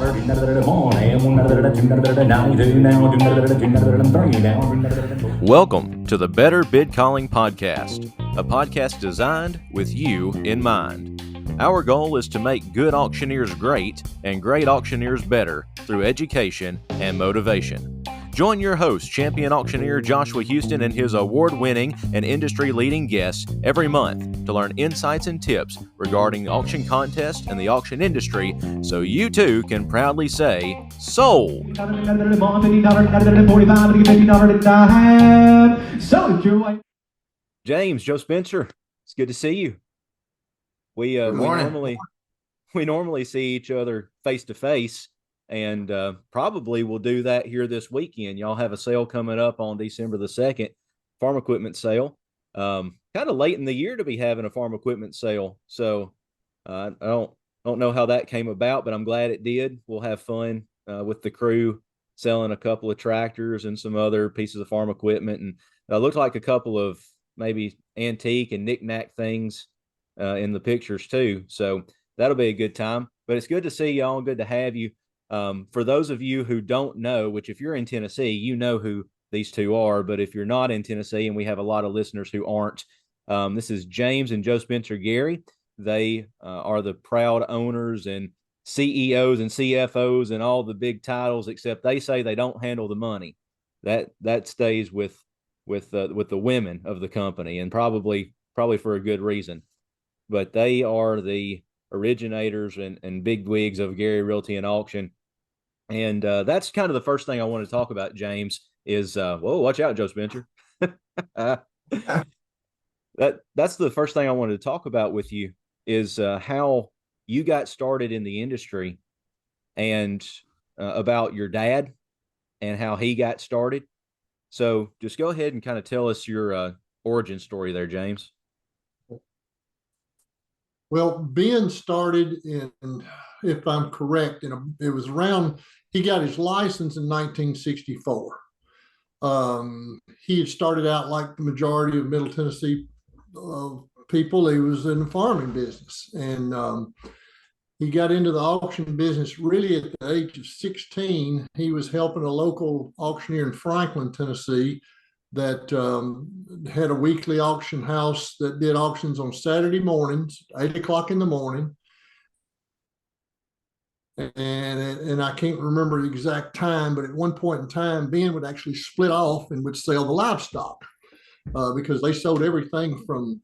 Welcome to the Better Bid Calling Podcast, a podcast designed with you in mind. Our goal is to make good auctioneers great and great auctioneers better through education and motivation. Join your host, champion auctioneer Joshua Houston, and his award-winning and industry-leading guests every month to learn insights and tips regarding the auction contest and the auction industry so you too can proudly say, sold! James, Joe Spencer, it's good to see you. We normally see each other face to face, and probably we'll do that here this weekend. Y'all have a sale coming up on December the 2nd, farm equipment sale. Kind of late in the year to be having a farm equipment sale, so I don't know how that came about, but I'm glad it did. We'll have fun with the crew selling a couple of tractors and some other pieces of farm equipment, and looked like a couple of maybe antique and knick-knack things in the pictures too. So that'll be a good time. But it's good to see y'all. Good to have you. For those of you who don't know, which if you're in Tennessee, you know who these two are. But if you're not in Tennessee, and we have a lot of listeners who aren't, this is James and Joe Spencer Gary. They are the proud owners and CEOs and CFOs and all the big titles, except they say they don't handle the money. That stays with the women of the company, and probably for a good reason. But they are the originators and big wigs of Gary Realty and Auction. And that's kind of the first thing I want to talk about, James, is, whoa, watch out, Joe Spencer. That's the first thing I wanted to talk about with you is how you got started in the industry, and about your dad and how he got started. So just go ahead and kind of tell us your origin story there, James. Well, Ben started in, if I'm correct, it was around, he got his license in 1964. He had started out like the majority of Middle Tennessee people. He was in the farming business, and he got into the auction business really at the age of 16. He was helping a local auctioneer in Franklin, Tennessee, that had a weekly auction house that did auctions on Saturday mornings, 8 o'clock in the morning. And I can't remember the exact time, but at one point in time, Ben would actually split off and would sell the livestock because they sold everything from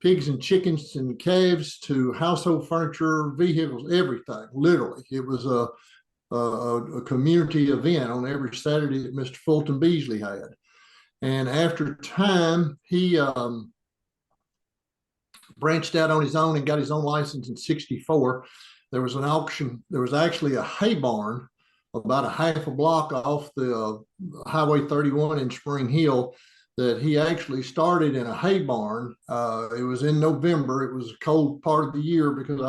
pigs and chickens and calves to household furniture, vehicles, everything. Literally, it was a community event on every Saturday that Mr. Fulton Beasley had. And after time, he branched out on his own and got his own license in 64. There was an auction. There was actually a hay barn about a half a block off the Highway 31 in Spring Hill that he actually started in a hay barn. It was in November. It was a cold part of the year because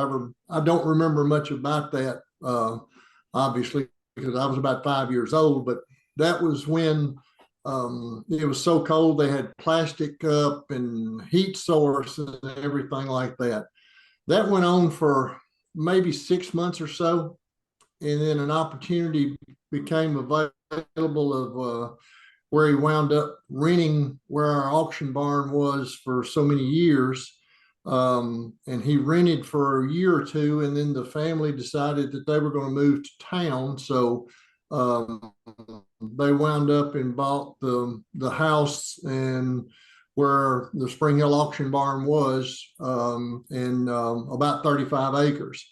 I don't remember much about that, obviously, because I was about 5 years old. But that was when it was so cold, they had plastic up and heat source and everything like that. That went on for maybe 6 months or so. And then an opportunity became available of where he wound up renting where our auction barn was for so many years. And he rented for a year or two, and then the family decided that they were going to move to town. So they wound up and bought the house and where the Spring Hill auction barn was, in about 35 acres,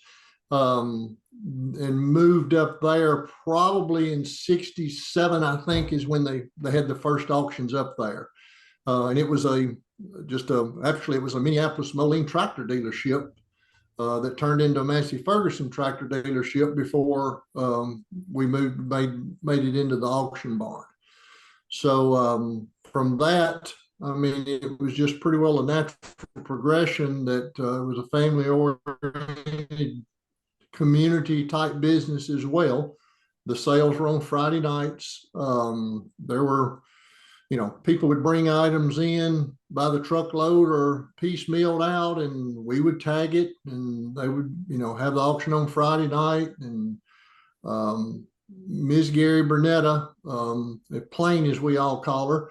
and moved up there probably in 67, I think, is when they had the first auctions up there. And it was actually it was a Minneapolis Moline tractor dealership that turned into a Massey Ferguson tractor dealership before we made it into the auction barn. So from that, I mean, it was just pretty well a natural progression that it was a family-oriented community type business as well. The sales were on Friday nights. There were, people would bring items in by the truckload or piecemealed out, and we would tag it, and they would, have the auction on Friday night. And Ms. Gary Burnetta, Plain as we all call her,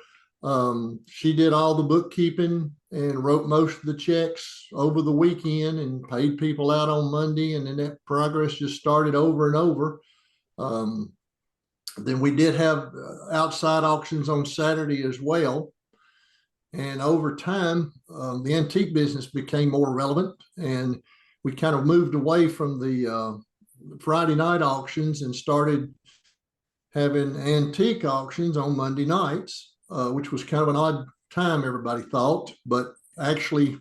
she did all the bookkeeping and wrote most of the checks over the weekend and paid people out on Monday. And then that progress just started over and over. Um, then we did have outside auctions on Saturday as well. And over time, the antique business became more relevant, and we kind of moved away from the Friday night auctions and started having antique auctions on Monday nights, which was kind of an odd time, everybody thought, but actually,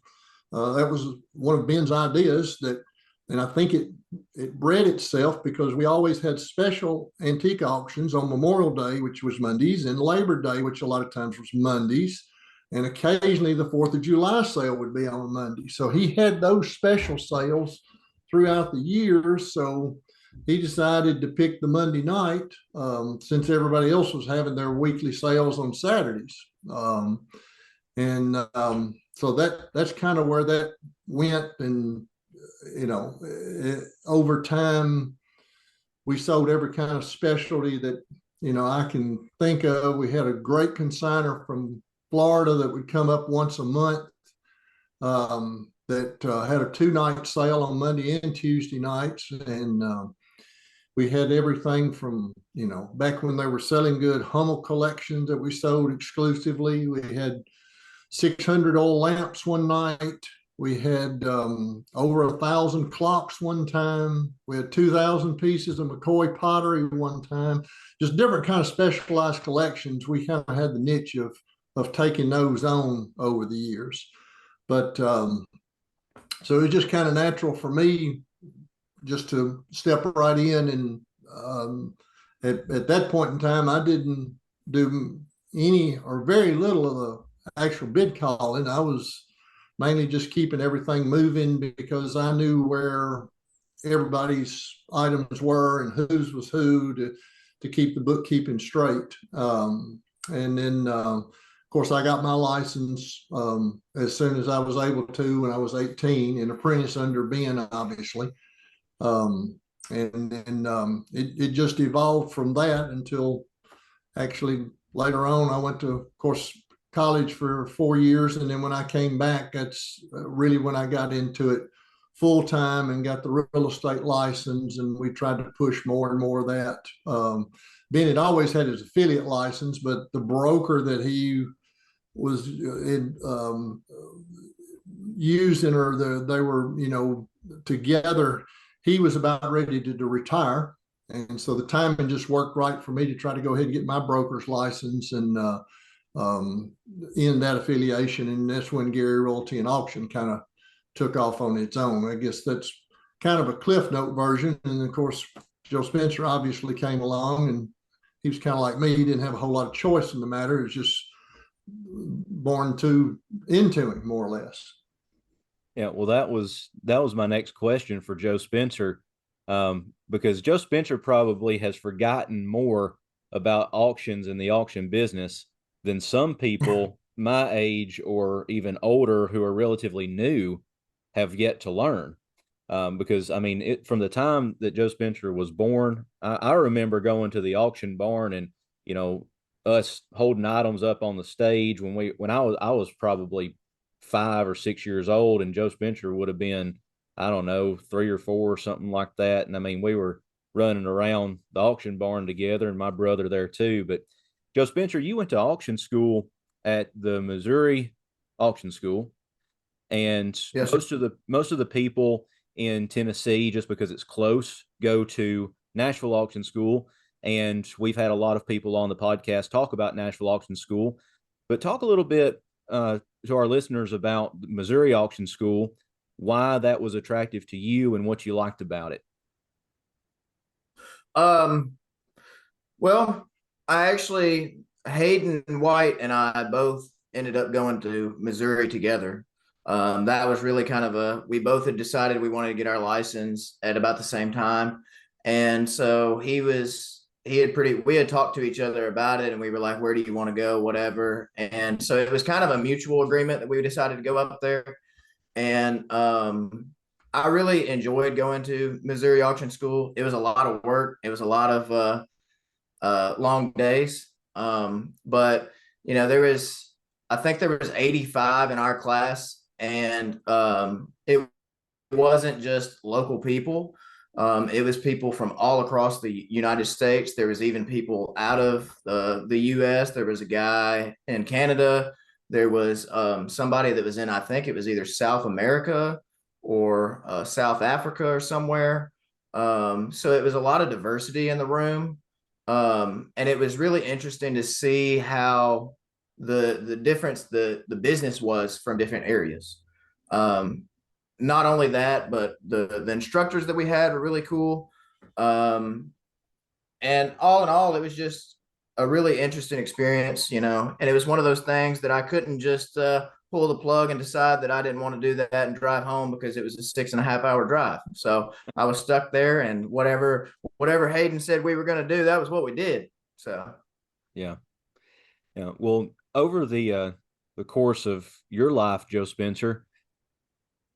that was one of Ben's ideas that, and I think it bred itself because we always had special antique auctions on Memorial Day, which was Mondays, and Labor Day, which a lot of times was Mondays. And occasionally the 4th of July sale would be on a Monday. So he had those special sales throughout the years. So he decided to pick the Monday night since everybody else was having their weekly sales on Saturdays. So that's kind of where that went. And, over time, we sold every kind of specialty that, I can think of. We had a great consignor from Florida that would come up once a month that had a 2-night sale on Monday and Tuesday nights. And we had everything from, back when they were selling good Hummel collections that we sold exclusively. We had 600 old lamps one night. We had over 1,000 clocks one time. We had 2,000 pieces of McCoy pottery one time. Just different kind of specialized collections. We kind of had the niche of taking those on over the years. But so it was just kind of natural for me just to step right in. And at that point in time, I didn't do any or very little of the actual bid calling. I was mainly just keeping everything moving because I knew where everybody's items were and whose was who to keep the bookkeeping straight. And then, of course, I got my license as soon as I was able to when I was 18, an apprentice under Ben, obviously. And then it just evolved from that until actually later on, I went to, of course, college for 4 years. And then when I came back, that's really when I got into it full time and got the real estate license. And we tried to push more and more of that. Ben had always had his affiliate license, but the broker that he was using, or they were, together, he was about ready to retire. And so the timing just worked right for me to try to go ahead and get my broker's license and end that affiliation. And that's when Gary Realty and Auction kind of took off on its own. I guess that's kind of a Cliff Note version. And of course, Joe Spencer obviously came along, and he was kind of like me. He didn't have a whole lot of choice in the matter. It was just born into him, more or less. Yeah, well, that was my next question for Joe Spencer, because Joe Spencer probably has forgotten more about auctions and the auction business than some people my age or even older who are relatively new have yet to learn. Because I mean, from the time that Joe Spencer was born, I remember going to the auction barn and you know us holding items up on the stage when I was probably 5 or 6 years old, and Joe Spencer would have been, I don't know, 3 or 4 or something like that. And I mean, we were running around the auction barn together, and my brother there too. But Joe Spencer, you went to auction school at the Missouri Auction School, and Yes, sir. most of the people in Tennessee, just because it's close, go to Nashville Auction School. And we've had a lot of people on the podcast talk about Nashville Auction School, but talk a little bit to our listeners about Missouri Auction School, why that was attractive to you and what you liked about it. Um, well, I actually, Hayden White and I both ended up going to Missouri together. That was really kind of we both had decided we wanted to get our license at about the same time. And so we had talked to each other about it, and we were like, where do you want to go? Whatever. And so it was kind of a mutual agreement that we decided to go up there. And I really enjoyed going to Missouri Auction School. It was a lot of work. It was a lot of long days. But there was, I think there was 85 in our class, and it wasn't just local people. It was people from all across the United States. There was even people out of the U.S. There was a guy in Canada. There was somebody that was in, I think it was either South America or South Africa or somewhere. So it was a lot of diversity in the room. And it was really interesting to see how the difference the business was from different areas. Um, Not only that, but the instructors that we had were really cool. Um, and all in all, it was just a really interesting experience, and it was one of those things that I couldn't just pull the plug and decide that I didn't want to do that and drive home because it was a 6.5 hour drive. So I was stuck there, and whatever Hayden said we were going to do, that was what we did. So Yeah. Yeah. Well, over the course of your life, Joe Spencer,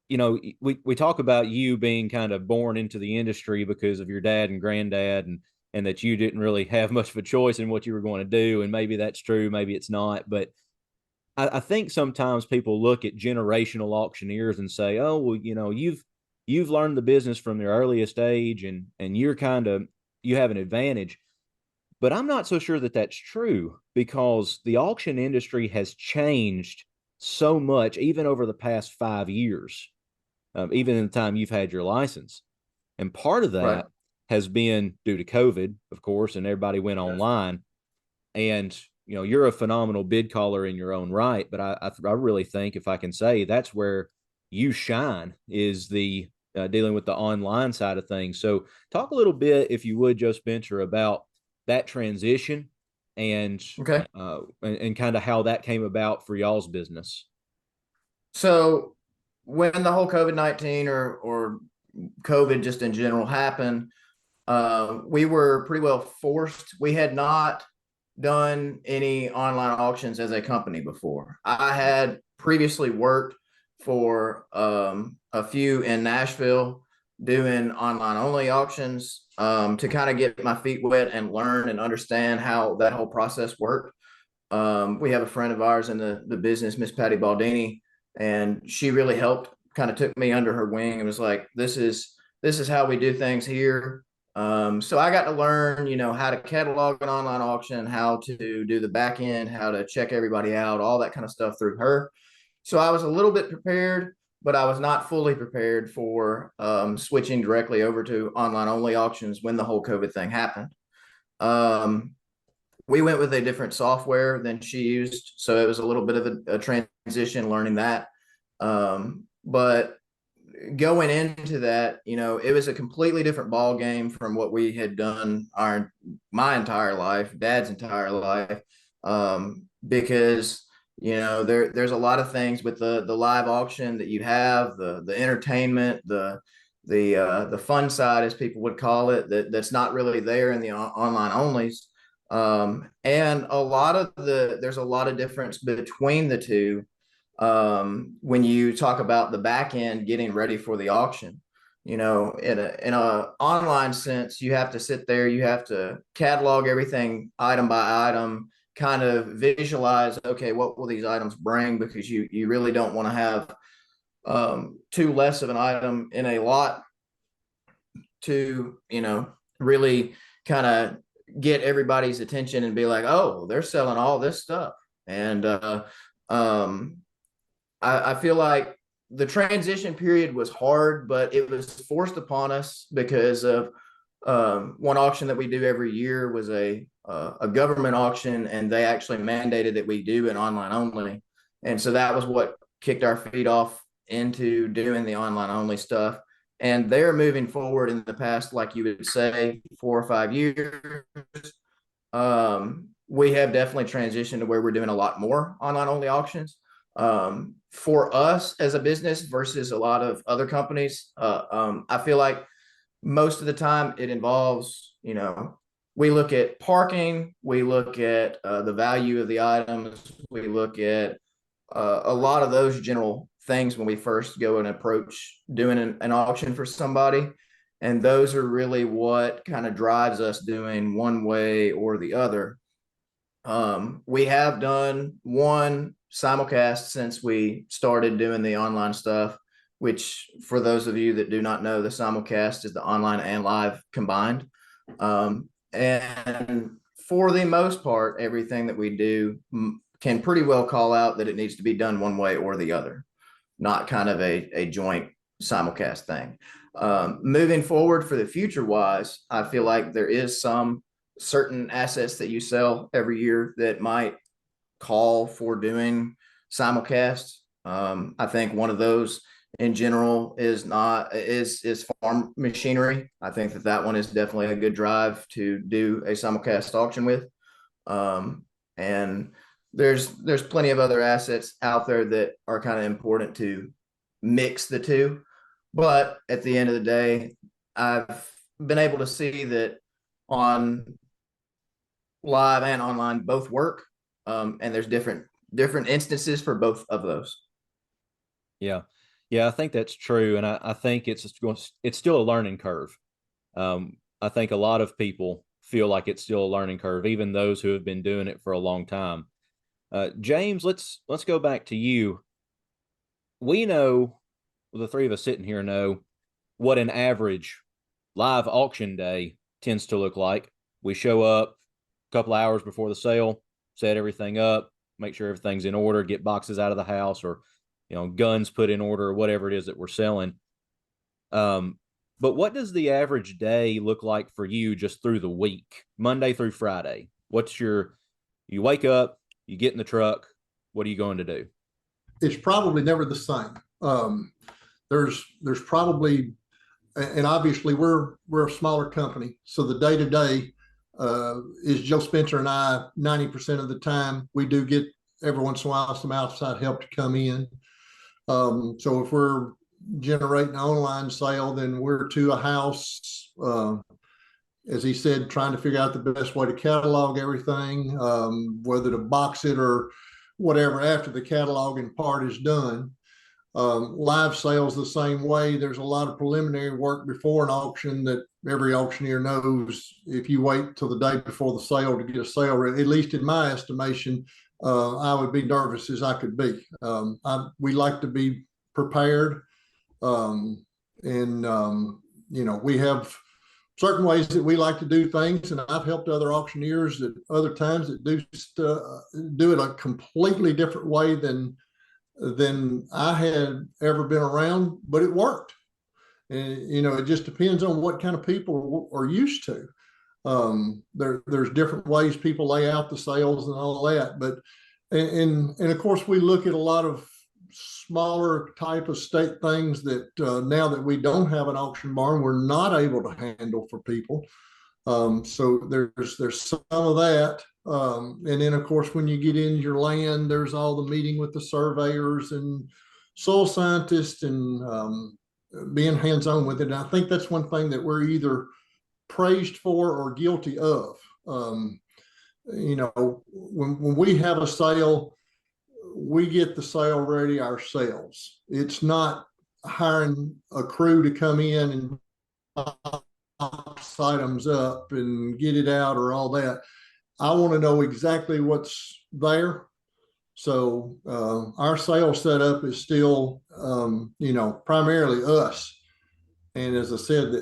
we talk about you being kind of born into the industry because of your dad and granddad, and that you didn't really have much of a choice in what you were going to do. And maybe that's true, maybe it's not. But I think sometimes people look at generational auctioneers and say, oh, well, you've learned the business from the earliest age, and you have an advantage. But I'm not so sure that that's true, because the auction industry has changed so much, even over the past 5 years, even in the time you've had your license. And part of right. that has been due to COVID, of course, and everybody went online. And you're a phenomenal bid caller in your own right, but I really think, if I can say, that's where you shine, is the dealing with the online side of things. So talk a little bit, if you would, Joe Spencer, about that transition, and Okay. and kind of how that came about for y'all's business. So when the whole COVID-19 or COVID just in general happened, we were pretty well forced. We had not done any online auctions as a company before. I had previously worked for a few in Nashville doing online only auctions, to kind of get my feet wet and learn and understand how that whole process worked. We have a friend of ours in the business, Miss Patty Baldini, and she really helped, kind of took me under her wing and was like, this is how we do things here. So I got to learn, how to catalog an online auction, how to do the back end, how to check everybody out, all that kind of stuff through her. So I was a little bit prepared, but I was not fully prepared for switching directly over to online only auctions when the whole COVID thing happened. Um, we went with a different software than she used, so it was a little bit of a transition learning that. But going into that, it was a completely different ball game from what we had done my entire life, Dad's entire life, because there's a lot of things with the live auction that you have, the entertainment, the fun side, as people would call it, that's not really there in the online onlys. And there's a lot of difference between the two, when you talk about the back end getting ready for the auction. In a online sense, you have to sit there, you have to catalog everything item by item, kind of visualize, okay, what will these items bring, because you really don't want to have too less of an item in a lot to really kind of get everybody's attention and be like, oh, they're selling all this stuff. And um I feel like the transition period was hard, but it was forced upon us because of one auction that we do every year was a government auction, and they actually mandated that we do an online only. And so that was what kicked our feet off into doing the online only stuff. And they're moving forward in the past, like you would say, 4 or 5 years. We have definitely transitioned to where we're doing a lot more online only auctions. For us as a business versus a lot of other companies, I feel like most of the time it involves, we look at parking, we look at the value of the items, we look at a lot of those general things when we first go and approach doing an auction for somebody. And those are really what kind of drives us doing one way or the other. We have done one simulcast since we started doing the online stuff, which for those of you that do not know, the simulcast is the online and live combined. And for the most part, everything that we do can pretty well call out that it needs to be done one way or the other, not kind of a joint simulcast thing. Moving forward for the future wise, I feel like there is some certain assets that you sell every year that might call for doing simulcast. I think one of those in general is farm machinery. I think that one is definitely a good drive to do a simulcast auction with. And there's plenty of other assets out there that are kind of important to mix the two. But at the end of the day, I've been able to see that on live and online both work. And there's different instances for both of those. Yeah. Yeah, I think that's true. And I think it's still a learning curve. I think a lot of people feel like it's still a learning curve, even those who have been doing it for a long time. James, let's go back to you. We know, the three of us sitting here know what an average live auction day tends to look like. We show up a couple hours before the sale, set everything up, make sure everything's in order, get boxes out of the house, or guns put in order, or whatever it is that we're selling. But what does the average day look like for you just through the week, Monday through Friday? You wake up, you get in the truck, what are you going to do? It's probably never the same. There's probably, and obviously we're a smaller company, so the day to day is Joe Spencer and I 90% of the time. We do get every once in a while some outside help to come in. So if we're generating an online sale, then we're to a house, as he said, trying to figure out the best way to catalog everything, whether to box it or whatever after the cataloging part is done. Live sales the same way. There's a lot of preliminary work before an auction that every auctioneer knows. If you wait till the day before the sale to get a sale, at least in my estimation, I would be nervous as I could be. We like to be prepared, we have certain ways that we like to do things, and I've helped other auctioneers at other times that do it a completely different way than I had ever been around, but it worked. And it just depends on what kind of people are used to. There's different ways people lay out the sales and all that, but and of course we look at a lot of smaller type of state things that now that we don't have an auction barn, we're not able to handle for people. So there's some of that. And then of course, when you get in your land, there's all the meeting with the surveyors and soil scientists and being hands-on with it. And I think that's one thing that we're either praised for or guilty of. When we have a sale, we get the sale ready ourselves. It's not hiring a crew to come in and box items up and get it out or all that. I want to know exactly what's there. So our sales setup is still, primarily us. And as I said,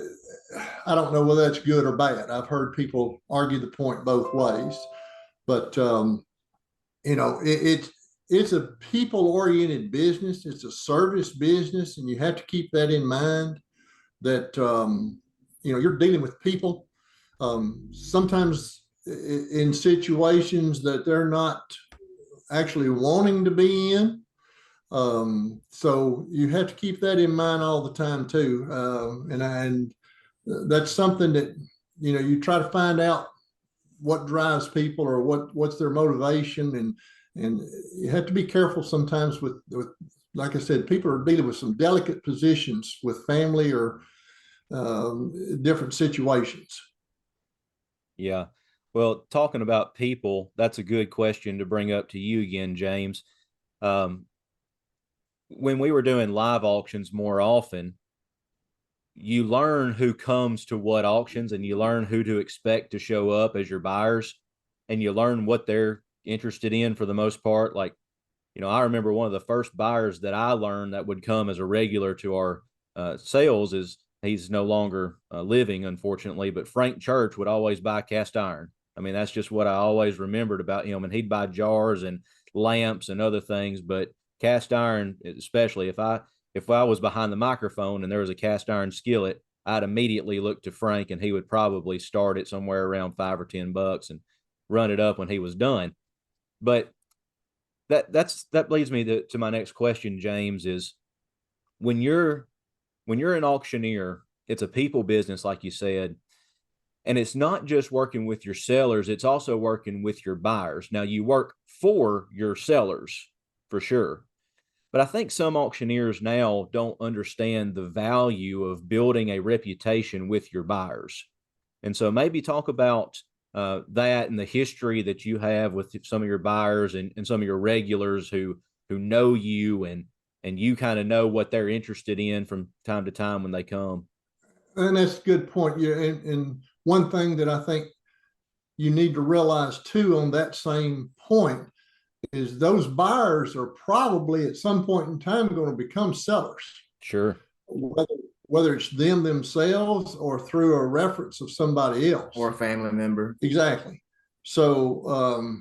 I don't know whether that's good or bad. I've heard people argue the point both ways, but it's a people-oriented business. It's a service business, and you have to keep that in mind. That you're dealing with people. Sometimes in situations that they're not actually wanting to be in. So you have to keep that in mind all the time too. And that's something that you try to find out what drives people or what's their motivation, and you have to be careful sometimes with like I said, people are dealing with some delicate positions with family or different situations. Yeah. Well, talking about people, that's a good question to bring up to you again, James. when we were doing live auctions more often, you learn who comes to what auctions, and you learn who to expect to show up as your buyers, and you learn what they're interested in for the most part. Like, I remember one of the first buyers that I learned that would come as a regular to our sales is he's no longer living, unfortunately, but Frank Church would always buy cast iron. I mean, that's just what I always remembered about him. And he'd buy jars and lamps and other things, but cast iron, especially if I was behind the microphone and there was a cast iron skillet, I'd immediately look to Frank, and he would probably start it somewhere around $5 or $10 and run it up when he was done. But that leads me to my next question, James, is when you're an auctioneer, it's a people business, like you said, and it's not just working with your sellers, it's also working with your buyers. Now, you work for your sellers for sure, but I think some auctioneers now don't understand the value of building a reputation with your buyers. And so maybe talk about that and the history that you have with some of your buyers and some of your regulars who know you, and you kind of know what they're interested in from time to time when they come. And that's a good point. Yeah, and one thing that I think you need to realize too on that same point is those buyers are probably at some point in time going to become sellers. Sure. Whether it's them themselves or through a reference of somebody else. Or a family member. Exactly. So,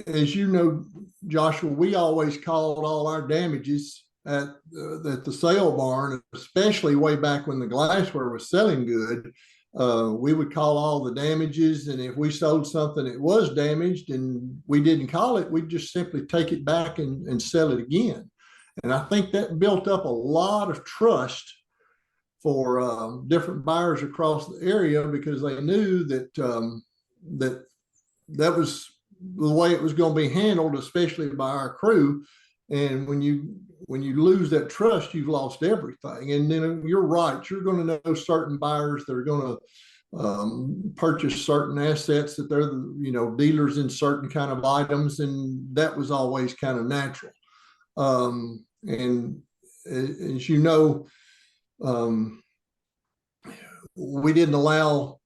as you know, Joshua, we always called all our damages at the sale barn, especially way back when the glassware was selling good. We would call all the damages, and if we sold something that was damaged and we didn't call it, we'd just simply take it back and sell it again. And I think that built up a lot of trust for different buyers across the area, because they knew that was the way it was going to be handled, especially by our crew. And when you lose that trust, you've lost everything. And then you're right, you're going to know certain buyers that are going to purchase certain assets, that they're dealers in certain kind of items, and that was always kind of natural. And as you know, we didn't allow.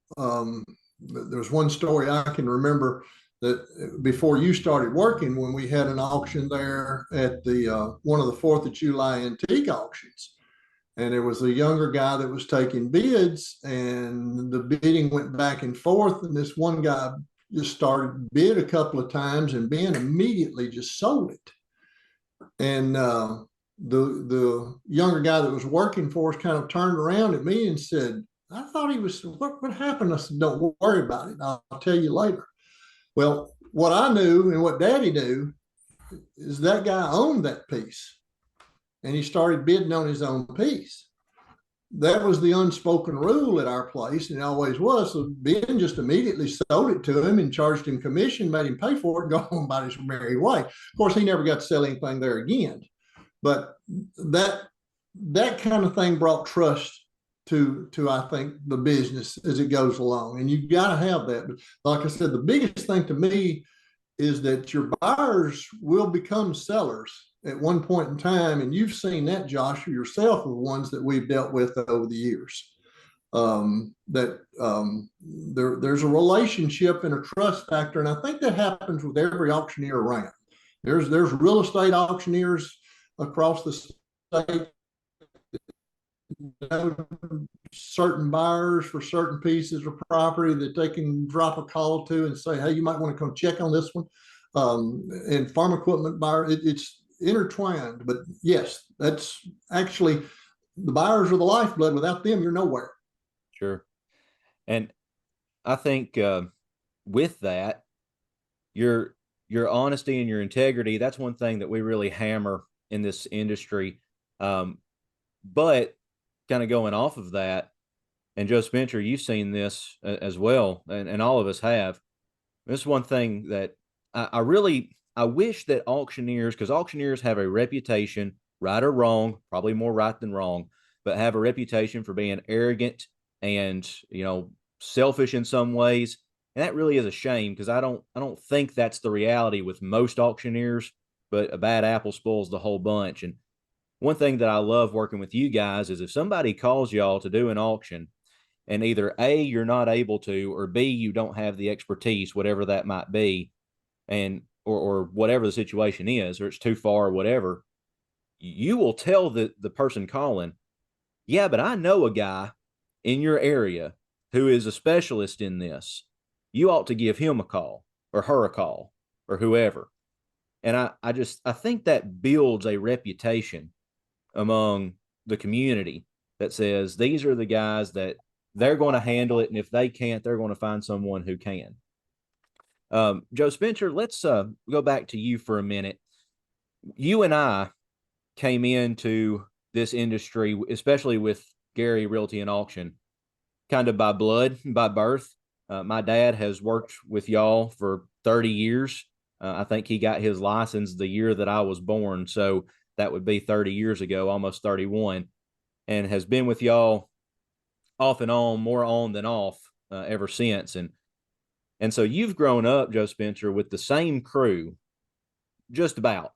There's one story I can remember that before you started working, when we had an auction there at the one of the 4th of July antique auctions, and there was a younger guy that was taking bids, and the bidding went back and forth, and this one guy just started bid a couple of times, and Ben immediately just sold it. And the younger guy that was working for us kind of turned around at me and said, "I thought he was, what happened?" I said, "Don't worry about it. I'll tell you later." Well, what I knew and what Daddy knew is that guy owned that piece, and he started bidding on his own piece. That was the unspoken rule at our place, and it always was. So Ben just immediately sold it to him and charged him commission, made him pay for it, and go on about his merry way. Of course, he never got to sell anything there again. But that kind of thing brought trust to I think the business as it goes along, and you got to have that. But like I said, the biggest thing to me is that your buyers will become sellers at one point in time, and you've seen that, Joshua, yourself, with ones that we've dealt with over the years. There's a relationship and a trust factor, and I think that happens with every auctioneer around. There's real estate auctioneers across the state, certain buyers for certain pieces of property that they can drop a call to and say, "Hey, you might want to come check on this one." And farm equipment buyer, it's intertwined. But yes, that's actually, the buyers are the lifeblood. Without them, you're nowhere. Sure. And I think with that, your honesty and your integrity, that's one thing that we really hammer in this industry. But kind of going off of that, and Joe Spencer, you've seen this as well, and all of us have. This is one thing that I wish that auctioneers, because auctioneers have a reputation, right or wrong, probably more right than wrong, but have a reputation for being arrogant and selfish in some ways. And that really is a shame, because I don't think that's the reality with most auctioneers. but a bad apple spoils the whole bunch. And one thing that I love working with you guys is if somebody calls y'all to do an auction and either A, you're not able to, or B, you don't have the expertise, whatever that might be, and or whatever the situation is, or it's too far or whatever, you will tell the person calling, yeah, but I know a guy in your area who is a specialist in this. You ought to give him a call or her a call or whoever. And I think that builds a reputation among the community that says these are the guys that they're going to handle it. And if they can't, they're going to find someone who can. Joe Spencer, let's go back to you for a minute. You and I came into this industry, especially with Gary Realty and Auction, kind of by blood, by birth. My dad has worked with y'all for 30 years. I think he got his license the year that I was born. So that would be 30 years ago, almost 31, and has been with y'all off and on, more on than off ever since. And so you've grown up, Joe Spencer, with the same crew, just about,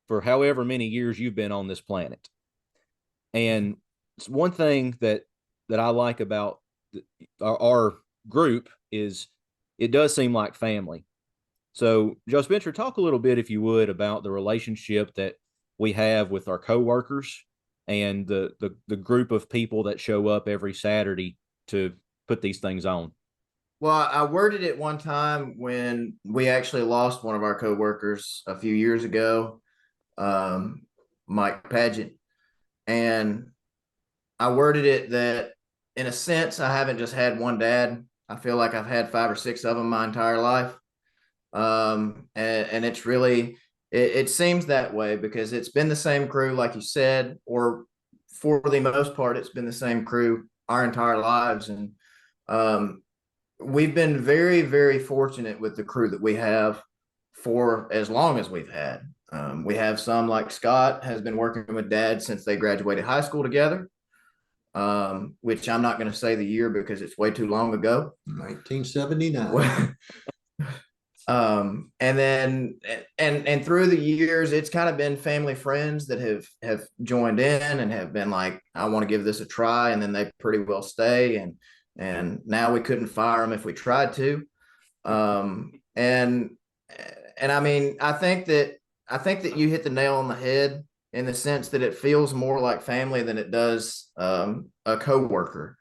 for however many years you've been on this planet. And it's one thing that I like about our group is it does seem like family. So, Joe Spencer, talk a little bit, if you would, about the relationship that we have with our coworkers and the group of people that show up every Saturday to put these things on. Well, I worded it one time when we actually lost one of our coworkers a few years ago, Mike Paget. And I worded it that in a sense, I haven't just had one dad. I feel like I've had 5 or 6 of them my entire life. And it's really, it seems that way because it's been the same crew, like you said, or for the most part, it's been the same crew our entire lives. And, we've been very, very fortunate with the crew that we have for as long as we've had. We have some like Scott has been working with Dad since they graduated high school together, which I'm not going to say the year because it's way too long ago. 1979. And then and through the years, it's kind of been family friends that have joined in and have been like, I want to give this a try, and then they pretty well stay. And now we couldn't fire them if we tried to. And I mean, I think that you hit the nail on the head in the sense that it feels more like family than it does a coworker.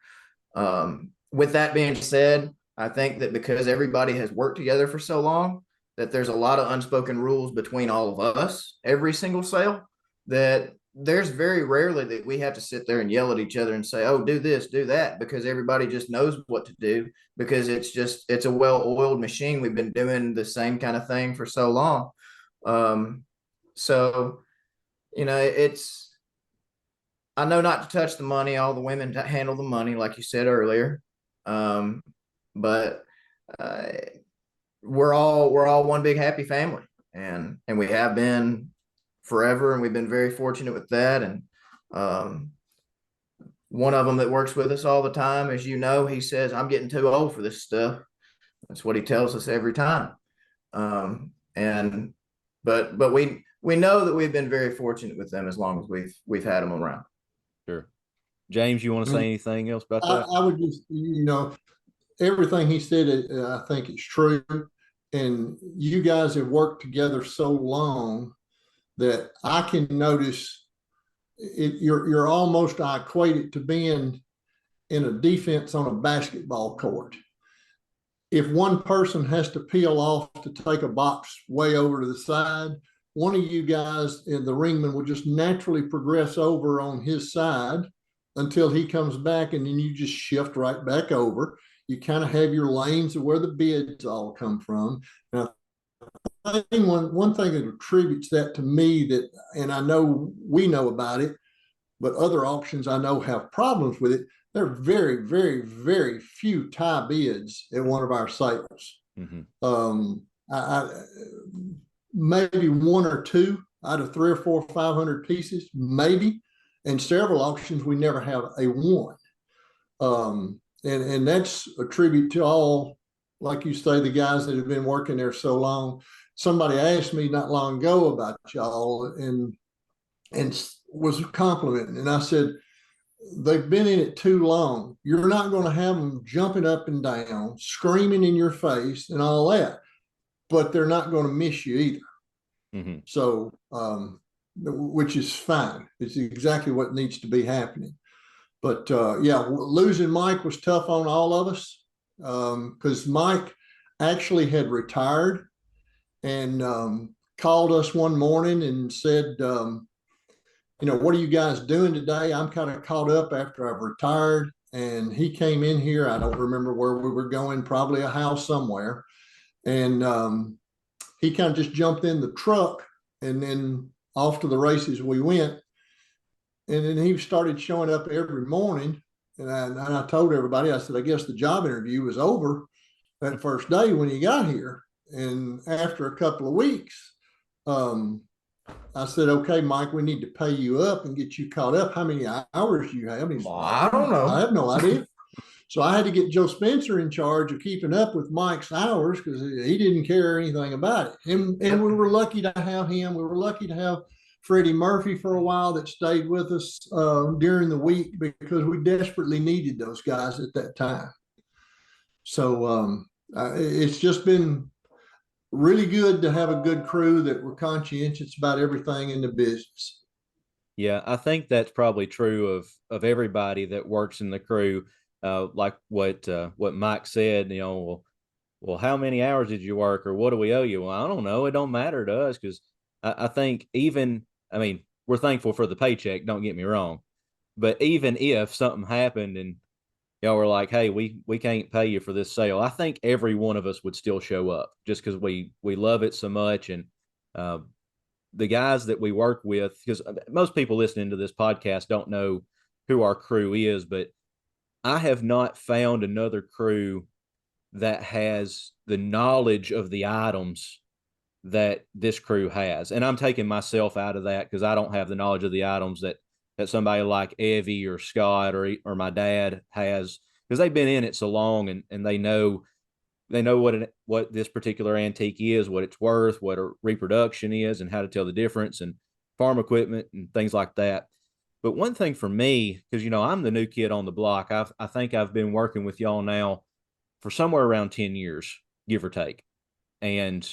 With that being said, I think that because everybody has worked together for so long, that there's a lot of unspoken rules between all of us every single sale, that there's very rarely that we have to sit there and yell at each other and say, oh, do this, do that, because everybody just knows what to do, because it's a well-oiled machine. We've been doing the same kind of thing for so long. So, I know not to touch the money. All the women handle the money, like you said earlier. But we're all one big happy family, and we have been forever, and we've been very fortunate with that. And one of them that works with us all the time, as you know, he says, I'm getting too old for this stuff. That's what he tells us every time. But we know that we've been very fortunate with them as long as we've had them around. Sure. James, you want to say anything else about that? I would just, everything he said, I think is true. And you guys have worked together so long that I can notice it. You're almost, I equate it to being in a defense on a basketball court. If one person has to peel off to take a box way over to the side, one of you guys in the ringman will just naturally progress over on his side until he comes back, and then you just shift right back over. You kind of have your lanes of where the bids all come from. And I think one thing that attributes that to me, that, and I know we know about it, but other auctions I know have problems with it. There are very, very, very few tie bids at one of our sales. Mm-hmm. Maybe 1 or 2 out of 300 or 400 or 500 pieces, maybe. And several auctions, we never have a 1. And that's a tribute to all, like you say, the guys that have been working there so long. somebody asked me not long ago about y'all and was complimenting, and I said, they've been in it too long. You're not going to have them jumping up and down, screaming in your face, and all that, but they're not going to miss you either. Mm-hmm. So, which is fine. It's exactly what needs to be happening. But yeah, losing Mike was tough on all of us because Mike actually had retired and called us one morning and said, what are you guys doing today? I'm kind of caught up after I've retired. And he came in here. I don't remember where we were going, probably a house somewhere. And he kind of just jumped in the truck and then off to the races we went. And then he started showing up every morning. And I told everybody, I said, I guess the job interview was over that first day when he got here. And after a couple of weeks, I said, okay, Mike, we need to pay you up and get you caught up. How many hours do you have? And he said, I don't know. I have no idea. So I had to get Joe Spencer in charge of keeping up with Mike's hours because he didn't care anything about it. And we were lucky to have him. We were lucky to have Freddie Murphy for a while that stayed with us during the week because we desperately needed those guys at that time. So it's just been really good to have a good crew that were conscientious about everything in the business. Yeah, I think that's probably true of everybody that works in the crew. Like what Mike said, well, how many hours did you work, or what do we owe you? Well, I don't know. It don't matter to us because I think I mean, we're thankful for the paycheck. Don't get me wrong, but even if something happened and y'all were like, hey, we can't pay you for this sale, I think every one of us would still show up just because we love it so much. And uh, the guys that we work with, because most people listening to this podcast don't know who our crew is, but I have not found another crew that has the knowledge of the items that this crew has. And I'm taking myself out of that because I don't have the knowledge of the items that somebody like Evie or Scott or my dad has, because they've been in it so long and they know what this particular antique is, what it's worth, what a reproduction is, and how to tell the difference, and farm equipment and things like that. But one thing for me, because I'm the new kid on the block, I think I've been working with y'all now for somewhere around 10 years, give or take. And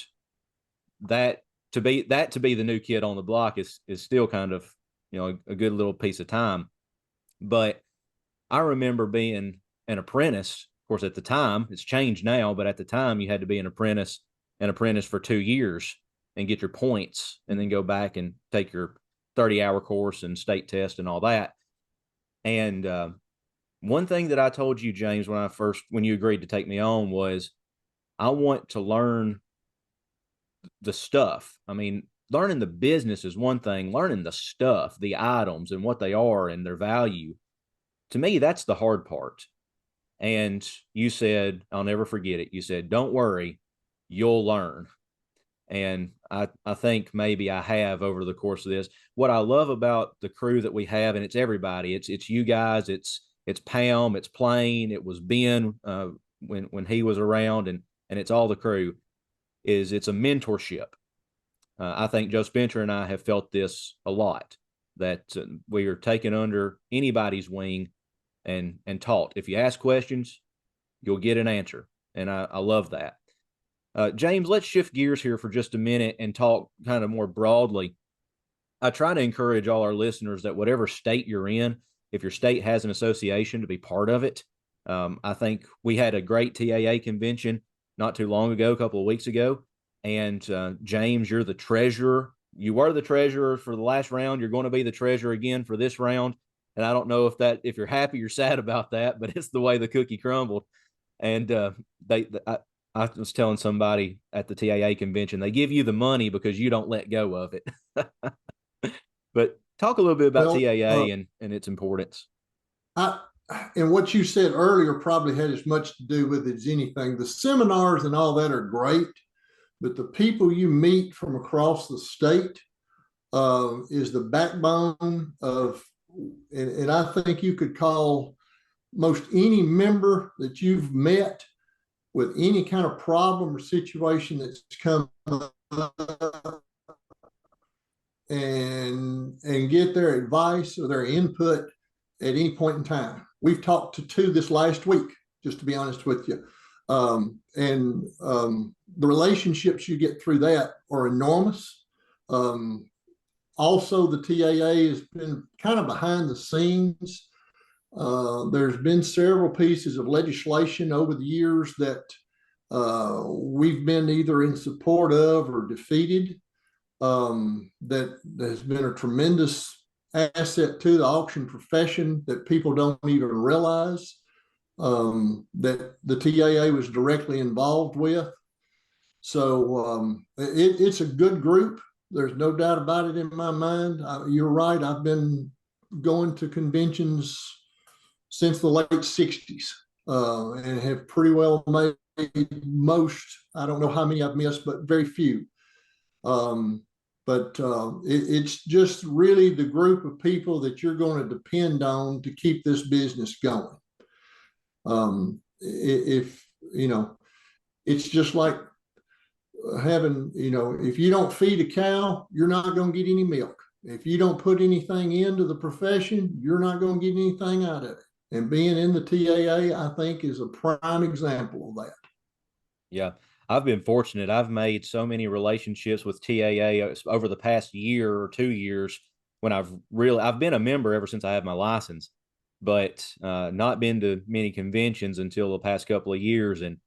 that to be the new kid on the block is still kind of, a good little piece of time. But I remember being an apprentice. Of course, at the time, it's changed now, but at the time you had to be an apprentice for 2 years and get your points and then go back and take your 30-hour course and state test and all that. And one thing that I told you, James, when you agreed to take me on was I want to learn the stuff. I mean, learning the business is one thing, learning the stuff, the items and what they are and their value. To me, that's the hard part. And you said, I'll never forget it. You said, don't worry, you'll learn. And I think maybe I have over the course of this. What I love about the crew that we have, and it's everybody, it's you guys, it's Pam, it's Plain, it was Ben when he was around, and it's all the crew, is it's a mentorship. I think Joe Spencer and I have felt this a lot, that we are taken under anybody's wing and taught. If you ask questions, you'll get an answer. And I love that. James, let's shift gears here for just a minute and talk kind of more broadly. I try to encourage all our listeners that whatever state you're in, if your state has an association, to be part of it. I think we had a great TAA convention not too long ago, a couple of weeks ago. And James, you're the treasurer. You were the treasurer for the last round. You're going to be the treasurer again for this round. And I don't know if you're happy or sad about that, but it's the way the cookie crumbled. And I was telling somebody at the TAA convention, they give you the money because you don't let go of it. But talk a little bit about TAA and its importance. And what you said earlier probably had as much to do with it as anything. The seminars and all that are great, but the people you meet from across the state is the backbone of, and I think you could call most any member that you've met with any kind of problem or situation that's come and get their advice or their input at any point in time. We've talked to two this last week, just to be honest with you. The relationships you get through that are enormous. Also, the TAA has been kind of behind the scenes. There's been several pieces of legislation over the years that we've been either in support of or defeated. That has been a tremendous asset to the auction profession that people don't even realize that the TAA was directly involved with. So it's a good group. There's no doubt about it in my mind. You're right. I've been going to conventions since the late 60s and have pretty well made most. I don't know how many I've missed, but very few. It's just really the group of people that you're going to depend on to keep this business going. If you know, it's just like having, if you don't feed a cow, you're not going to get any milk. If you don't put anything into the profession, you're not going to get anything out of it. And being in the TAA, I think, is a prime example of that. Yeah, I've been fortunate. I've made so many relationships with TAA over the past year or 2 years when I've been a member ever since I had my license, but not been to many conventions until the past couple of years. And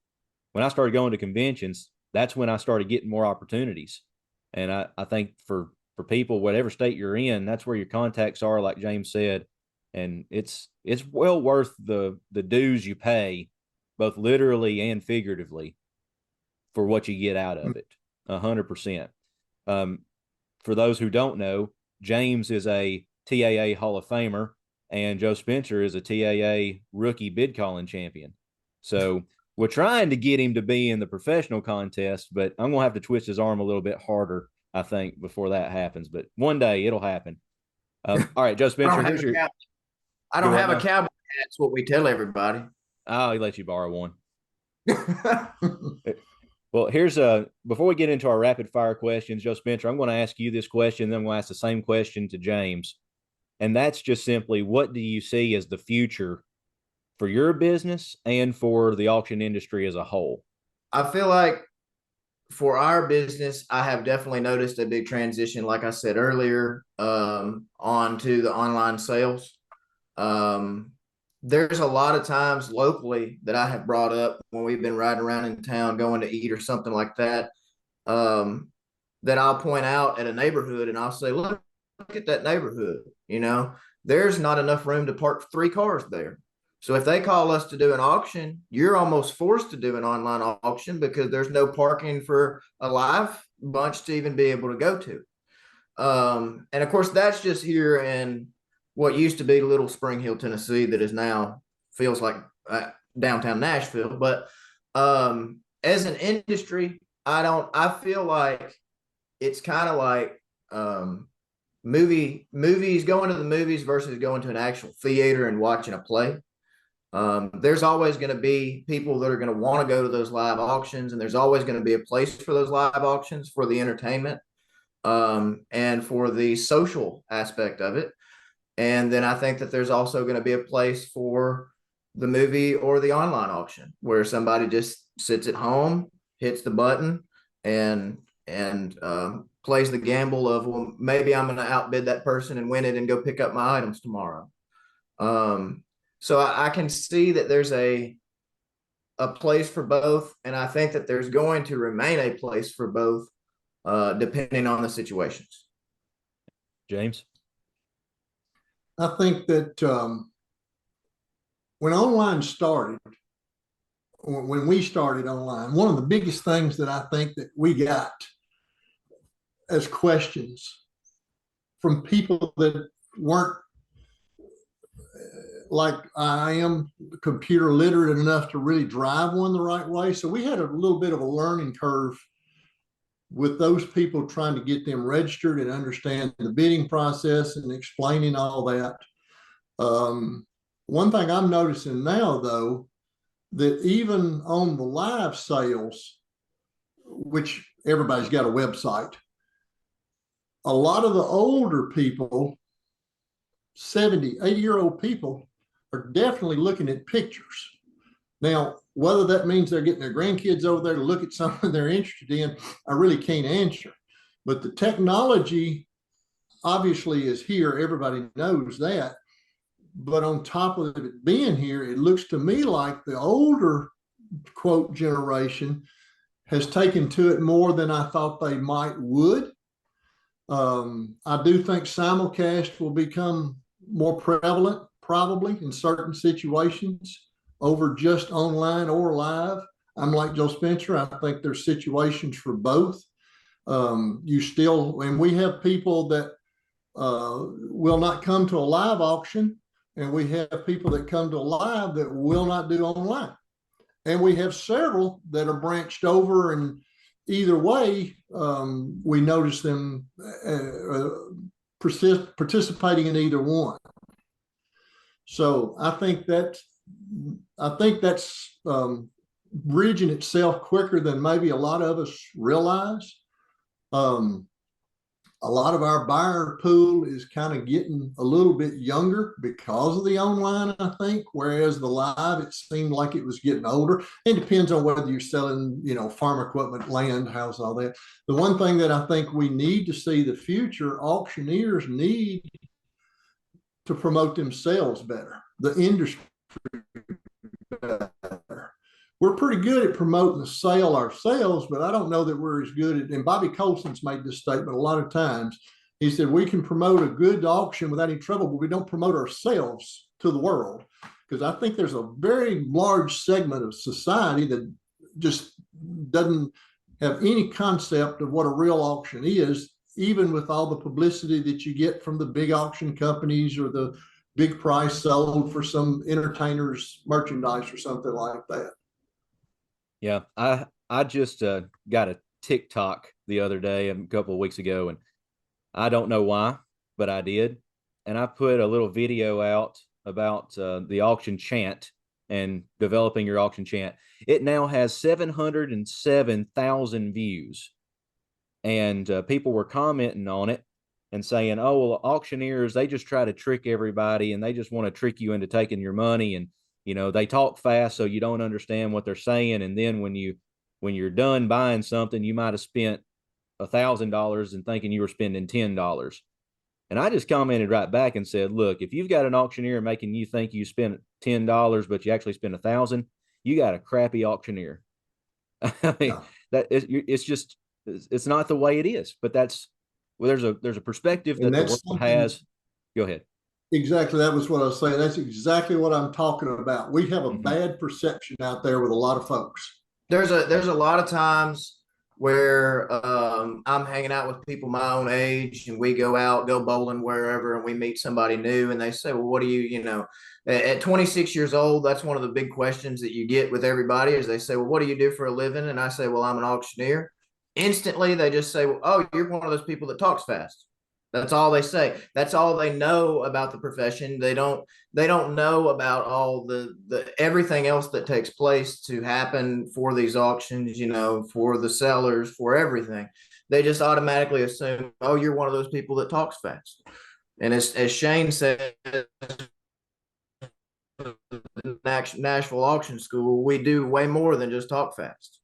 when I started going to conventions, that's when I started getting more opportunities. And I think for people, whatever state you're in, that's where your contacts are, like James said. And it's well worth the dues you pay, both literally and figuratively, for what you get out of it. 100%. For those who don't know, James is a TAA Hall of Famer, and Joe Spencer is a TAA rookie bid calling champion. So we're trying to get him to be in the professional contest, but I'm going to have to twist his arm a little bit harder, I think, before that happens. But one day it'll happen. All right, Joe Spencer, here's your. I don't have a cowboy hat. That's what we tell everybody. Oh, he lets you borrow one. Well, here's before we get into our rapid fire questions, Joe Spencer, I'm going to ask you this question, then I'm going to ask the same question to James. And that's just simply, what do you see as the future for your business and for the auction industry as a whole? I feel like for our business, I have definitely noticed a big transition, like I said earlier, onto the online sales. There's a lot of times locally that I have brought up when we've been riding around in town going to eat or something like that, that I'll point out at a neighborhood and I'll say, look at that neighborhood. There's not enough room to park 3 cars there. So if they call us to do an auction, you're almost forced to do an online auction because there's no parking for a live bunch to even be able to go to. And of course, that's just here in what used to be Little Spring Hill, Tennessee, that is now feels like downtown Nashville. But as an industry, I feel like it's kind of like movies, going to the movies versus going to an actual theater and watching a play. There's always going to be people that are going to want to go to those live auctions, and there's always going to be a place for those live auctions for the entertainment and for the social aspect of it. And then I think that there's also going to be a place for the movie or the online auction where somebody just sits at home, hits the button, and plays the gamble of, well, maybe I'm going to outbid that person and win it and go pick up my items tomorrow. So I can see that there's a place for both, and I think that there's going to remain a place for both, depending on the situations. James? I think that when online started, when we started online, one of the biggest things that I think that we got as questions from people that weren't like I am computer literate enough to really drive one the right way. So we had a little bit of a learning curve with those people trying to get them registered and understand the bidding process and explaining all that. One thing I'm noticing now, though, that even on the live sales, which everybody's got a website. A lot of the older people, 70, 80-year-old people, are definitely looking at pictures. Now, whether that means they're getting their grandkids over there to look at something they're interested in, I really can't answer. But the technology obviously is here. Everybody knows that. But on top of it being here, it looks to me like the older quote generation has taken to it more than I thought they would. I do think simulcast will become more prevalent, probably in certain situations, over just online or live. I'm like Joe Spencer. I think there's situations for both. You still, and we have people that will not come to a live auction, and we have people that come to a live that will not do online. And we have several that are branched over, and either way, we notice them participating in either one. So I think that's bridging itself quicker than maybe a lot of us realize. A lot of our buyer pool is kind of getting a little bit younger because of the online, I think, whereas the live, it seemed like it was getting older. It depends on whether you're selling, farm equipment, land, house, all that. The one thing that I think we need to see the future, auctioneers need to promote themselves better, the industry better. We're pretty good at promoting the sale ourselves, but I don't know that we're as good at, and Bobby Colson's made this statement a lot of times. He said, we can promote a good auction without any trouble, but we don't promote ourselves to the world. Because I think there's a very large segment of society that just doesn't have any concept of what a real auction is, even with all the publicity that you get from the big auction companies or the big price sold for some entertainer's merchandise or something like that. Yeah, I just got a TikTok the other day, a couple of weeks ago, and I don't know why, but I did. And I put a little video out about the auction chant and developing your auction chant. It now has 707,000 views. And people were commenting on it and saying, oh, well, auctioneers, they just try to trick everybody and they just want to trick you into taking your money. And they talk fast so you don't understand what they're saying, and then when you're done buying something, you might have spent $1,000 and thinking you were spending $10. And I just commented right back and said, look, if you've got an auctioneer making you think you spent $10 but you actually spent 1,000, you got a crappy auctioneer. I mean, Yeah. it's just, it's not the way it is. But there's a perspective that the world has. Go ahead. Exactly. That was what I was saying. That's exactly what I'm talking about. We have a bad perception out there with a lot of folks. There's a lot of times where I'm hanging out with people my own age, and we go bowling wherever, and we meet somebody new, and they say, well, what do you at 26 years old, that's one of the big questions that you get with everybody is they say, well, what do you do for a living? And I say, well, I'm an auctioneer. Instantly, they just say, well, oh, you're one of those people that talks fast. That's all they say. That's all they know about the profession. They don't know about all the everything else that takes place to happen for these auctions, for the sellers, for everything. They just automatically assume, oh, you're one of those people that talks fast. And as Shane said, Nashville Auction School, we do way more than just talk fast.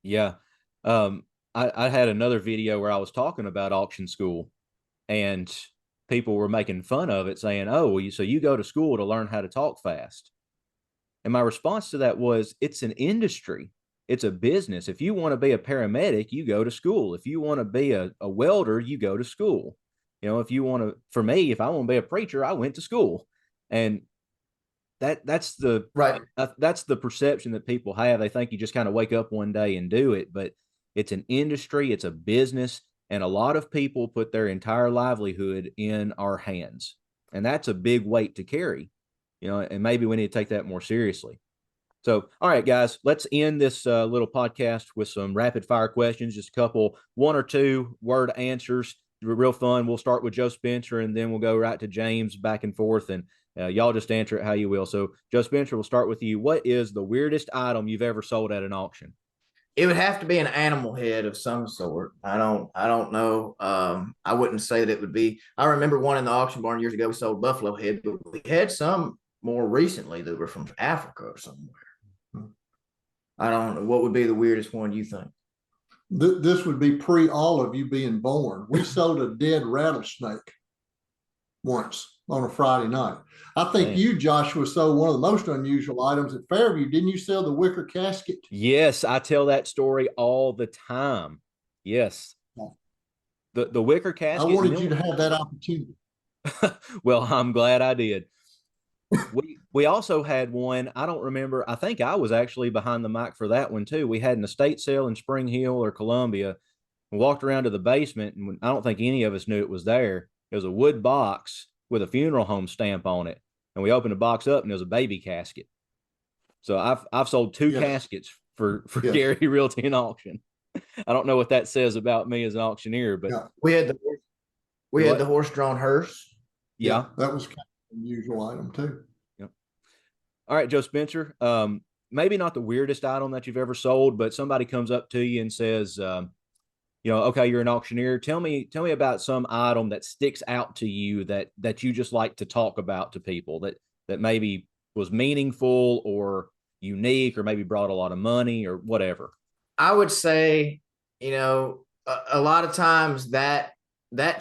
Yeah. I had another video where I was talking about auction school, and people were making fun of it, saying, oh, well, so you go to school to learn how to talk fast. And my response to that was, it's an industry. It's a business. If you want to be a paramedic, you go to school. If you want to be a welder, you go to school. If you want to, for me, if I want to be a preacher, I went to school. And that's the right. That's the perception that people have. They think you just kind of wake up one day and do it, but it's an industry, it's a business, and a lot of people put their entire livelihood in our hands, and that's a big weight to carry. And maybe we need to take that more seriously. So, all right, guys, let's end this little podcast with some rapid fire questions, just a couple, 1 or 2 word answers. Real fun. We'll start with Joe Spencer, and then we'll go right to James, back and forth, and y'all just answer it how you will. So, Joe Spencer, we'll start with you. What is the weirdest item you've ever sold at an auction? It would have to be an animal head of some sort. I don't know. I wouldn't say that it would be. I remember one in the auction barn years ago. We sold buffalo head, but we had some more recently that were from Africa or somewhere. I don't know. What would be the weirdest one you think? This would be pre all of you being born. We sold a dead rattlesnake once on a Friday night. I think Man. you, Joshua, sold one of the most unusual items at Fairview. Didn't you sell the wicker casket? Yes, I tell that story all the time. Yes. The wicker I casket, and wanted you then to have that opportunity. well, I'm glad I did. We also had one. I don't remember. I think I was actually behind the mic for that one too. We had an estate sale in Spring Hill or Columbia. We walked around to the basement, and I don't think any of us knew it was there. It was a wood box with a funeral home stamp on it, and we opened the box up, and there was a baby casket. So I've sold two Yes. caskets for Yes. Gary Realty and Auction. I don't know what that says about me as an auctioneer, but Yeah. We had the we had the what? horse drawn hearse. Yeah. That was kind of an unusual item too. Yeah. All right, Joe Spencer. Maybe not the weirdest item that you've ever sold, but somebody comes up to you and says, okay, you're an auctioneer. Tell me about some item that sticks out to you that you just like to talk about to people that maybe was meaningful or unique or maybe brought a lot of money or whatever. I would say, a lot of times that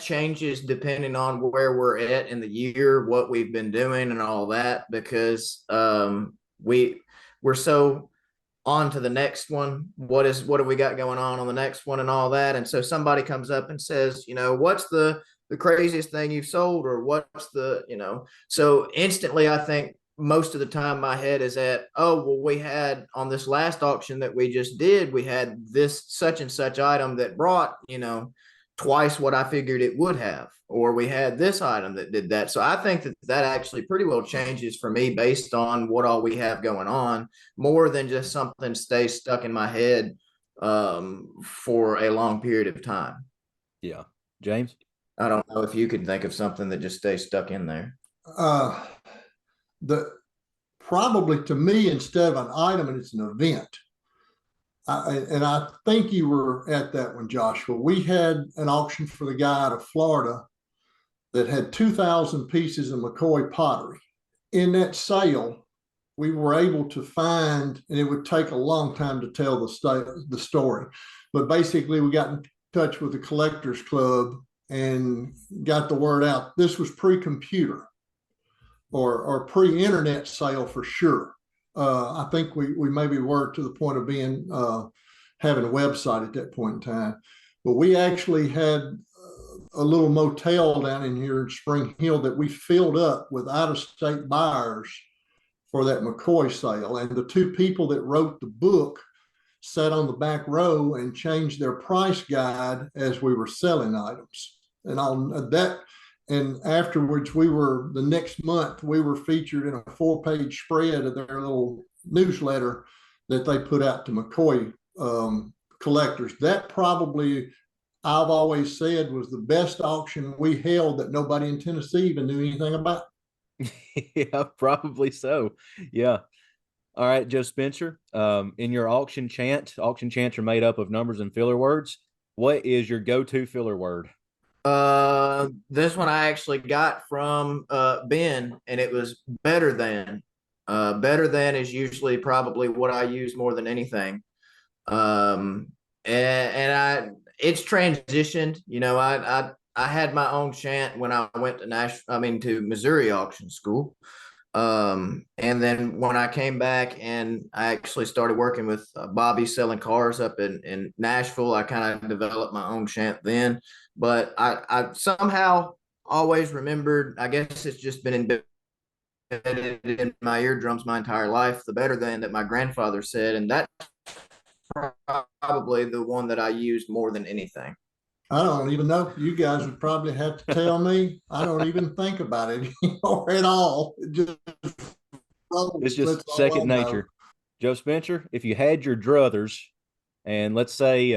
changes depending on where we're at in the year, what we've been doing, and all that, because we're so on to the next one. What do we got going on the next one and all that? And so somebody comes up and says, what's the craziest thing you've sold, or what's so instantly I think most of the time my head is at, oh, well, we had on this last auction that we just did, we had this such and such item that brought, twice what I figured it would have, or we had this item that did that. So I think that actually pretty well changes for me based on what all we have going on, more than just something stays stuck in my head for a long period of time. Yeah. James? I don't know if you could think of something that just stays stuck in there. Uh, the Probably to me, instead of an item, and it's an event. And I think you were at that one, Joshua. We had an auction for the guy out of Florida that had 2,000 pieces of McCoy pottery. In that sale, we were able to find, and it would take a long time to tell the story, but basically we got in touch with the collectors club and got the word out. This was pre-computer or pre-internet sale for sure. I think we maybe were to the point of being having a website at that point in time. But we actually had a little motel down in here in Spring Hill that we filled up with out-of-state buyers for that McCoy sale. And the two people that wrote the book sat on the back row and changed their price guide as we were selling items. And on that, and afterwards, the next month, we were featured in a 4-page spread of their little newsletter that they put out to McCoy collectors. That probably, I've always said, was the best auction we held that nobody in Tennessee even knew anything about. Yeah, probably so. Yeah. All right, Joe Spencer. In your auction chants are made up of numbers and filler words. What is your go-to filler word? This one I actually got from Ben, and it was better than. Better than is usually probably what I use more than anything. And it's transitioned. I had my own chant when I went to Missouri auction school. And then when I came back and I actually started working with Bobby selling cars up in Nashville, I kind of developed my own chant then. But I somehow always remembered, I guess it's just been embedded in my eardrums my entire life, the better than that my grandfather said. And that's probably the one that I used more than anything. I don't even know. You guys would probably have to tell me. I don't even think about it anymore at all. It's just That's all I second know. nature. Joe Spencer, if you had your druthers, and let's say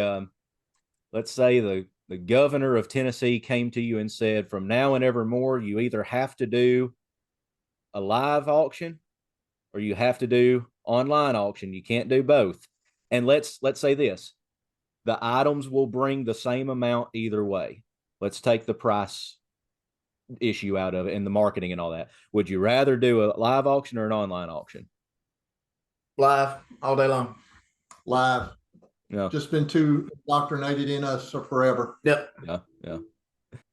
the governor of Tennessee came to you and said, from now and evermore, you either have to do a live auction or you have to do online auction. You can't do both. And let's say this: the items will bring the same amount either way. Let's take the price issue out of it and the marketing and all that. Would you rather do a live auction or an online auction? Live all day long. Live. No. Just been too indoctrinated in us forever. Yep. Yeah. Yeah.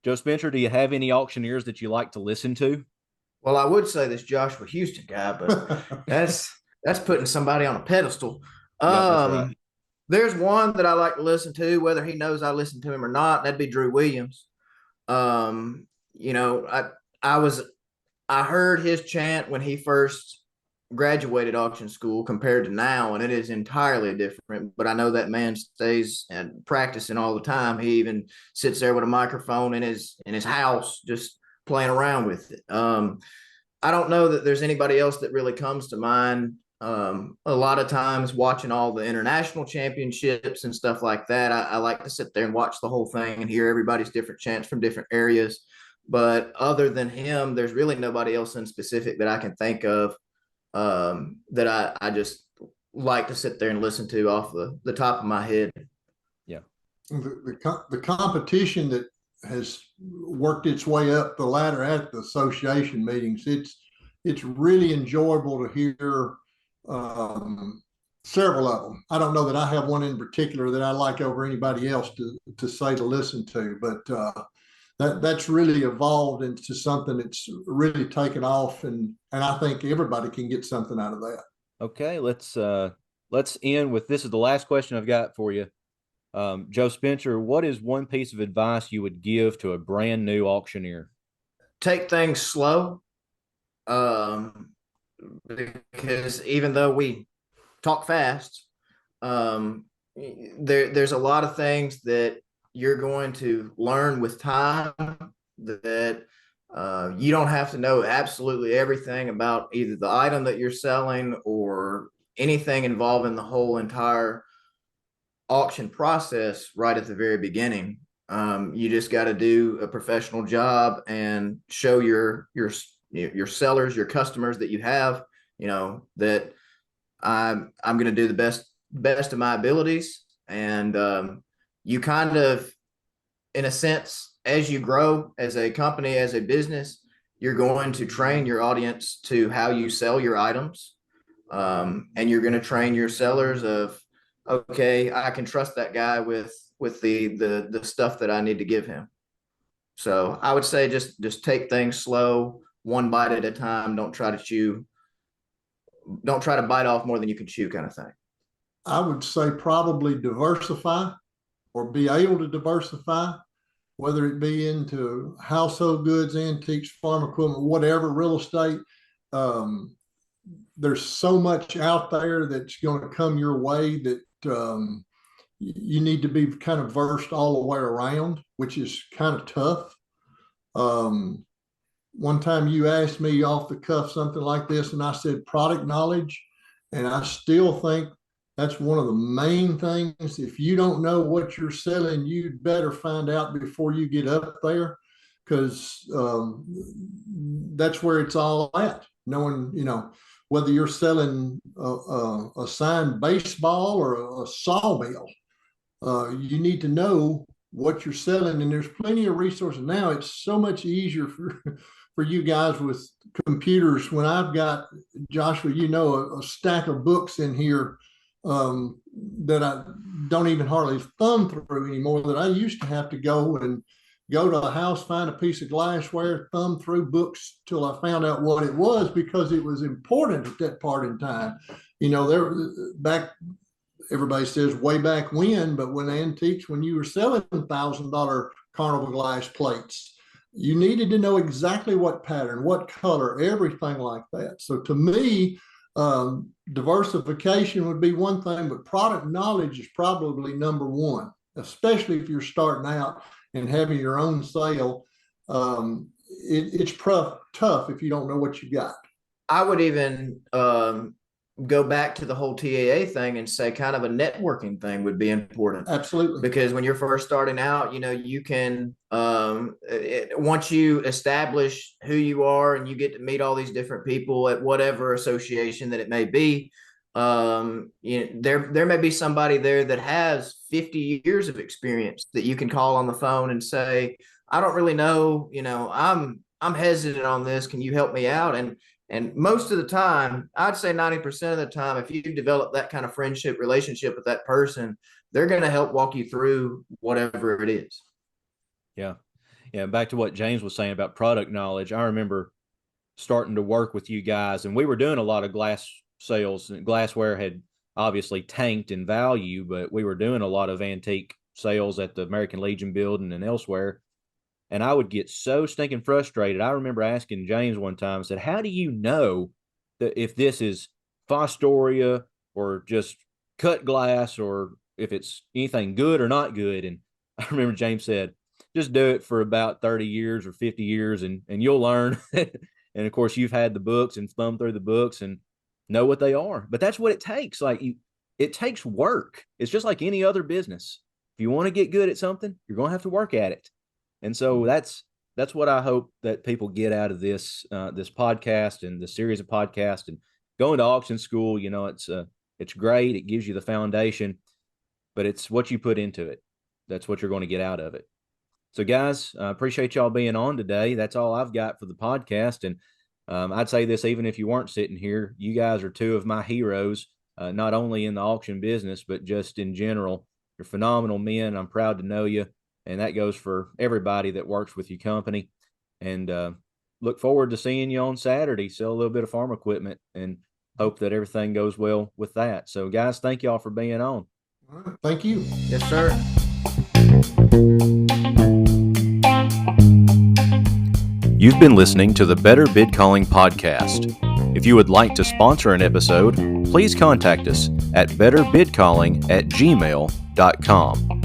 Joe Spencer, do you have any auctioneers that you like to listen to? Well, I would say this Joshua Houston guy, but that's putting somebody on a pedestal. Yep, that's right. There's one that I like to listen to, whether he knows I listen to him or not. That'd be Drew Williams. You know, I heard his chant when he first graduated auction school compared to now, and it is entirely different. But I know that man stays and practicing all the time. He even sits there with a microphone in his house, just playing around with it. I don't know that there's anybody else that really comes to mind. A lot of times watching all the international championships and stuff like that, I like to sit there and watch the whole thing and hear everybody's different chants from different areas. But other than him, there's really nobody else in specific that I can think of that I just like to sit there and listen to off the top of my head. Yeah. The competition that has worked its way up the ladder at the association meetings, it's really enjoyable to hear several of them. I don't know that I have one in particular that I like over anybody else to say to listen to, but that's really evolved into something that's really taken off, and I think everybody can get something out of that. Okay, let's end with this. Is the last question I've got for you. Joe Spencer, what is one piece of advice you would give to a brand new auctioneer? Take things slow. Because even though we talk fast, there's a lot of things that you're going to learn with time that you don't have to know absolutely everything about either the item that you're selling or anything involving the whole entire auction process right at the very beginning. You just got to do a professional job and show your sellers, your customers that you have, that I'm going to do the best of my abilities. And you kind of, in a sense, as you grow as a company, as a business, you're going to train your audience to how you sell your items. And you're going to train your sellers of, okay, I can trust that guy with the stuff that I need to give him. So I would say just take things slow, one bite at a time. Don't try to bite off more than you can chew, kind of thing. I would say probably diversify, or be able to diversify, whether it be into household goods, antiques, farm equipment, whatever, real estate. There's so much out there that's going to come your way that you need to be kind of versed all the way around, which is kind of tough. One time you asked me off the cuff something like this, and I said product knowledge. And I still think that's one of the main things. If you don't know what you're selling, you'd better find out before you get up there, because that's where it's all at. Knowing, whether you're selling a signed baseball or a sawmill, you need to know what you're selling. And there's plenty of resources now. It's so much easier for you guys with computers. When I've got, Joshua, a stack of books in here that I don't even hardly thumb through anymore, that I used to have to go to a house, find a piece of glassware, thumb through books till I found out what it was, because it was important at that part in time. Back, everybody says way back when, but when antiques, when you were selling $1,000 Carnival glass plates, you needed to know exactly what pattern, what color, everything like that. So to me, diversification would be one thing, but product knowledge is probably number one, especially if you're starting out and having your own sale. It's tough if you don't know what you got. I would even go back to the whole TAA thing and say kind of a networking thing would be important. Absolutely. Because when you're first starting out, you can, once you establish who you are and you get to meet all these different people at whatever association that it may be, There may be somebody there that has 50 years of experience that you can call on the phone and say, I don't really know, I'm hesitant on this. Can you help me out? And most of the time, I'd say 90% of the time, if you develop that kind of friendship relationship with that person, they're going to help walk you through whatever it is. Yeah. Yeah. Back to what James was saying about product knowledge. I remember starting to work with you guys, and we were doing a lot of glass sales, and glassware had obviously tanked in value, but we were doing a lot of antique sales at the American Legion building and elsewhere. And I would get so stinking frustrated. I remember asking James one time, I said, how do you know that if this is Fostoria or just cut glass, or if it's anything good or not good? And I remember James said, just do it for about 30 years or 50 years and you'll learn. And of course, you've had the books and thumbed through the books and know what they are. But that's what it takes. It takes work. It's just like any other business. If you want to get good at something, you're going to have to work at it. And so that's what I hope that people get out of this podcast and the series of podcasts and going to auction school. It's great. It gives you the foundation, but it's what you put into it. That's what you're going to get out of it. So guys, I appreciate y'all being on today. That's all I've got for the podcast. And I'd say this, even if you weren't sitting here, you guys are two of my heroes, not only in the auction business, but just in general. You're phenomenal men. I'm proud to know you. And that goes for everybody that works with your company. And look forward to seeing you on Saturday, sell a little bit of farm equipment, and hope that everything goes well with that. So guys, thank y'all for being on. All right, thank you. Yes, sir. You've been listening to the Better Bid Calling podcast. If you would like to sponsor an episode, please contact us at betterbidcalling@gmail.com.